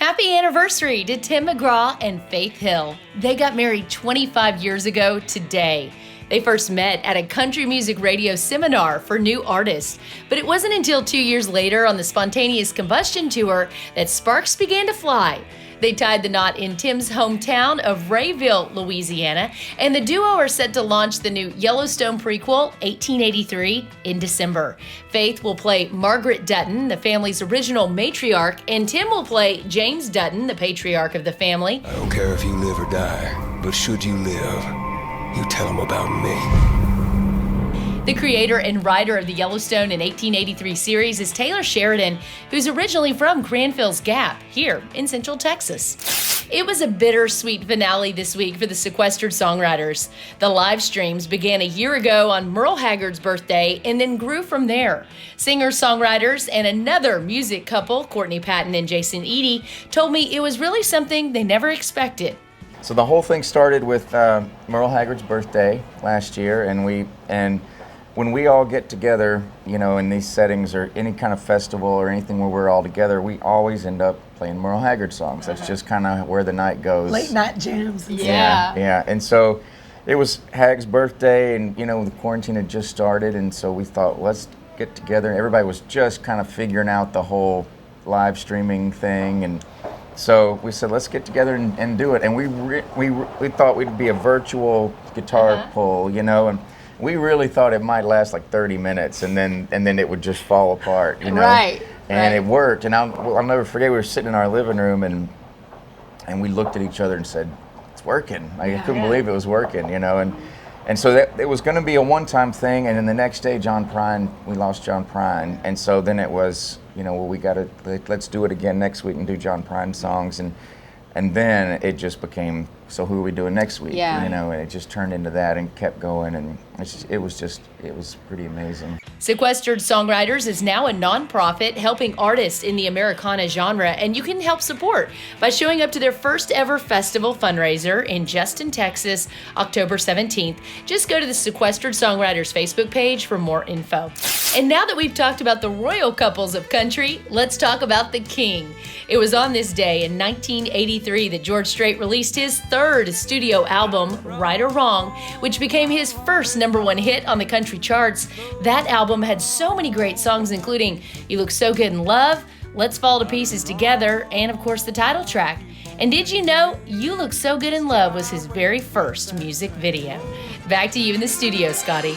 Happy anniversary to Tim McGraw and Faith Hill. They got married 25 years ago today. They first met at a country music radio seminar for new artists, but it wasn't until 2 years later on the Spontaneous Combustion Tour that sparks began to fly. They tied the knot in Tim's hometown of Rayville, Louisiana, and the duo are set to launch the new Yellowstone prequel, 1883, in December. Faith will play Margaret Dutton, the family's original matriarch, and Tim will play James Dutton, the patriarch of the family. I don't care if you live or die, but should you live, you tell them about me. The creator and writer of the Yellowstone in 1883 series is Taylor Sheridan, who's originally from Granville's Gap, here in Central Texas. It was a bittersweet finale this week for the sequestered songwriters. The live streams began a year ago on Merle Haggard's birthday and then grew from there. Singer-songwriters and another music couple, Courtney Patton and Jason Eady, told me it was really something they never expected. So the whole thing started with Merle Haggard's birthday last year, and when we all get together, you know, in these settings or any kind of festival or anything where we're all together, we always end up playing Merle Haggard songs. That's just kind of where the night goes. Late night jams. Yeah. And so it was Hag's birthday, and you know, the quarantine had just started, and so we thought, let's get together. Everybody was just kind of figuring out the whole live streaming thing, and so we said, let's get together and do it. And we thought we'd be a virtual guitar pull, you know, and we really thought it might last like 30 minutes, and then it would just fall apart, you know. Right. And it worked. And I'll never forget, we were sitting in our living room, and we looked at each other and said, it's working. I couldn't believe it was working, you know. And so that it was going to be a one-time thing. And then the next day, we lost John Prine. And so then it was, you know, well, let's do it again next week and do John Prine songs. And then it just became, so who are we doing next week? Yeah. You know, and it just turned into that and kept going, and it was pretty amazing. Sequestered Songwriters is now a nonprofit helping artists in the Americana genre, and you can help support by showing up to their first ever festival fundraiser in Justin, Texas, October 17th. Just go to the Sequestered Songwriters Facebook page for more info. And now that we've talked about the royal couples of country, let's talk about the king. It was on this day in 1983 that George Strait released his third studio album, Right or Wrong, which became his first #1 hit on the country charts. That album had so many great songs, including You Look So Good in Love, Let's Fall to Pieces Together, and of course the title track. And did you know You Look So Good in Love was his very first music video? Back to you in the studio, Scotty.